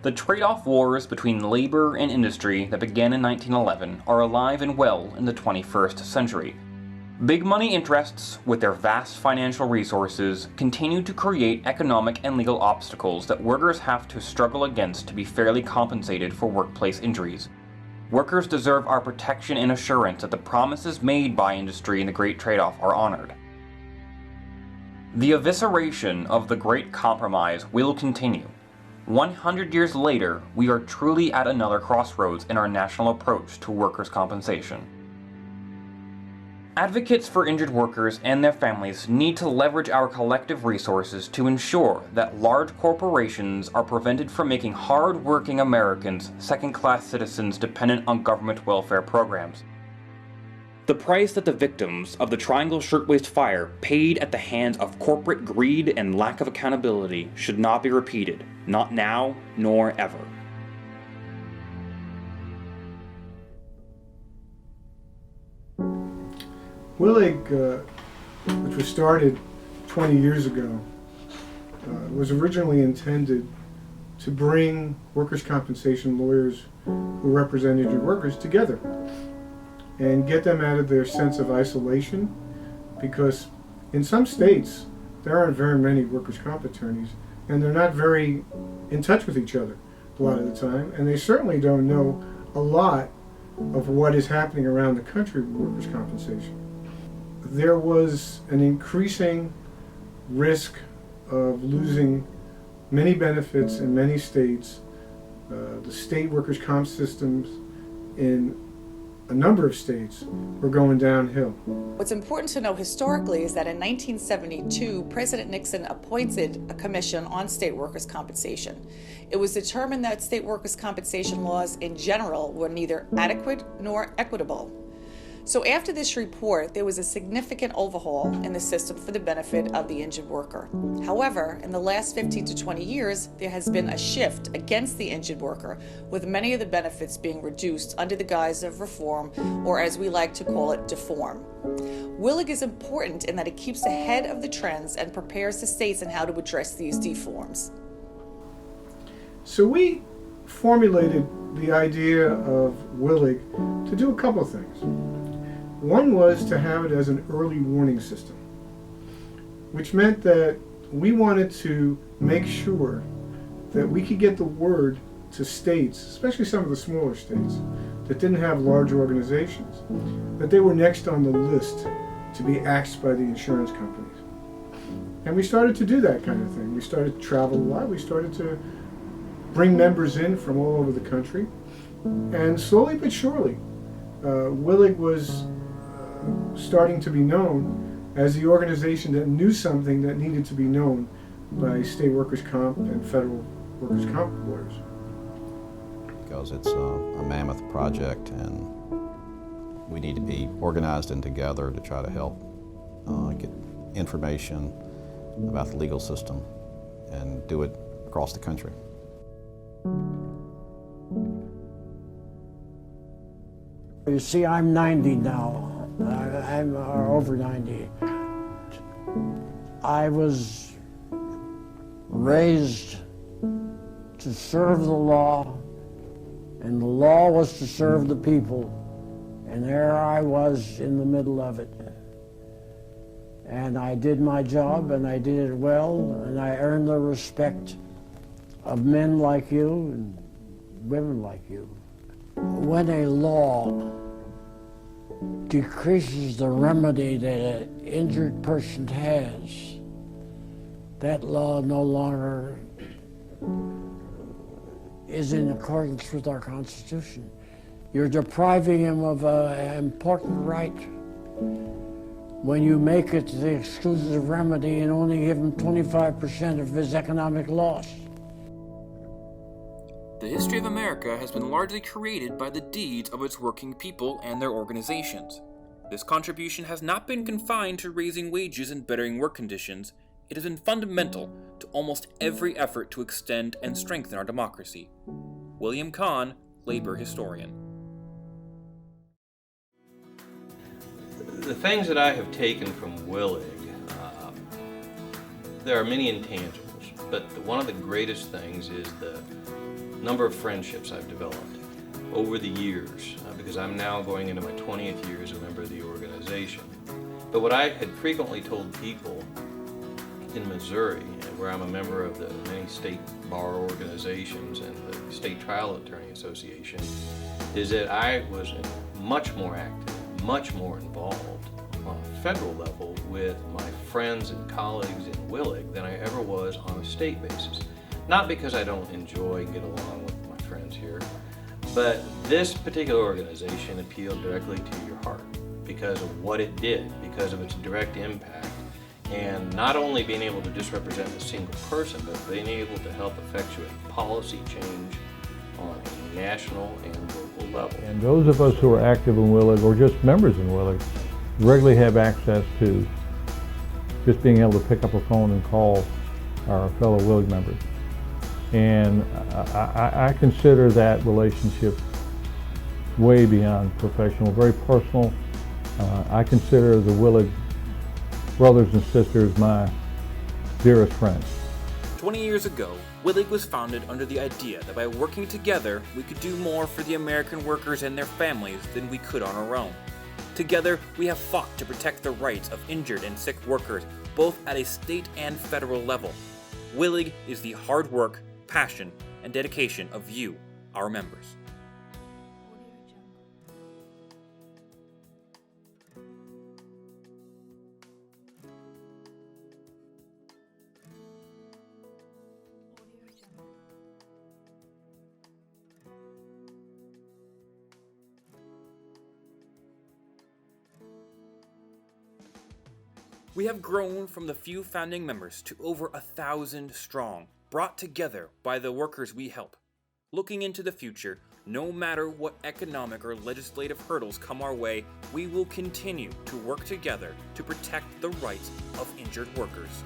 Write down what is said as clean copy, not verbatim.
The trade-off wars between labor and industry that began in 1911 are alive and well in the 21st century. Big money interests, with their vast financial resources, continue to create economic and legal obstacles that workers have to struggle against to be fairly compensated for workplace injuries. Workers deserve our protection and assurance that the promises made by industry in the Great Trade-off are honored. The evisceration of the Great Compromise will continue. 100 years later, we are truly at another crossroads in our national approach to workers' compensation. Advocates for injured workers and their families need to leverage our collective resources to ensure that large corporations are prevented from making hard-working Americans second-class citizens dependent on government welfare programs. The price that the victims of the Triangle Shirtwaist Fire paid at the hands of corporate greed and lack of accountability should not be repeated, not now nor ever. WILG, which was started 20 years ago, was originally intended to bring workers' compensation lawyers who represent injured workers together and get them out of their sense of isolation, because in some states there aren't very many workers' comp attorneys and they're not very in touch with each other a lot of the time, and they certainly don't know a lot of what is happening around the country with workers' compensation. There was an increasing risk of losing many benefits in many states. The state workers' comp systems in a number of states were going downhill. What's important to know historically is that in 1972, President Nixon appointed a commission on state workers' compensation. It was determined that state workers' compensation laws in general were neither adequate nor equitable. So after this report, there was a significant overhaul in the system for the benefit of the injured worker. However, in the last 15 to 20 years, there has been a shift against the injured worker, with many of the benefits being reduced under the guise of reform, or as we like to call it, deform. WILG is important in that it keeps ahead of the trends and prepares the states on how to address these deforms. So we formulated the idea of WILG to do a couple of things. One was to have it as an early warning system, which meant that we wanted to make sure that we could get the word to states, especially some of the smaller states that didn't have large organizations, that they were next on the list to be axed by the insurance companies. And we started to do that kind of thing. We started to travel a lot. We started to bring members in from all over the country. And slowly but surely, WILG was starting to be known as the organization that knew something that needed to be known by state workers' comp and federal workers' comp lawyers. Because it's a mammoth project, and we need to be organized and together to try to help get information about the legal system and do it across the country. You see, I'm 90 now. I'm over 90. I was raised to serve the law, and the law was to serve the people. And there I was in the middle of it. And I did my job, and I did it well, and I earned the respect of men like you and women like you. When a law decreases the remedy that an injured person has, that law no longer is in accordance with our Constitution. You're depriving him of an important right when you make it the exclusive remedy and only give him 25% of his economic loss. The history of America has been largely created by the deeds of its working people and their organizations. This contribution has not been confined to raising wages and bettering work conditions. It has been fundamental to almost every effort to extend and strengthen our democracy. William Kahn, labor historian. The things that I have taken from WILG, there are many intangibles, but one of the greatest things is the number of friendships I've developed over the years, because I'm now going into my 20th year as a member of the organization. But what I had frequently told people in Missouri, where I'm a member of the many state bar organizations and the State Trial Attorney Association, is that I was much more active, much more involved on a federal level with my friends and colleagues in WILG than I ever was on a state basis. Not because I don't enjoy and get along with my friends here, but this particular organization appealed directly to your heart because of what it did, because of its direct impact, and not only being able to just represent a single person, but being able to help effectuate policy change on a national and local level. And those of us who are active in WILG or just members in WILG regularly have access to just being able to pick up a phone and call our fellow WILG members. And I consider that relationship way beyond professional, very personal. I consider the WILG brothers and sisters my dearest friends. 20 years ago, WILG was founded under the idea that by working together, we could do more for the American workers and their families than we could on our own. Together, we have fought to protect the rights of injured and sick workers, both at a state and federal level. WILG is the hard work, passion, and dedication of you, our members. We have grown from the few founding members to over 1,000 strong, brought together by the workers we help. Looking into the future, no matter what economic or legislative hurdles come our way, we will continue to work together to protect the rights of injured workers.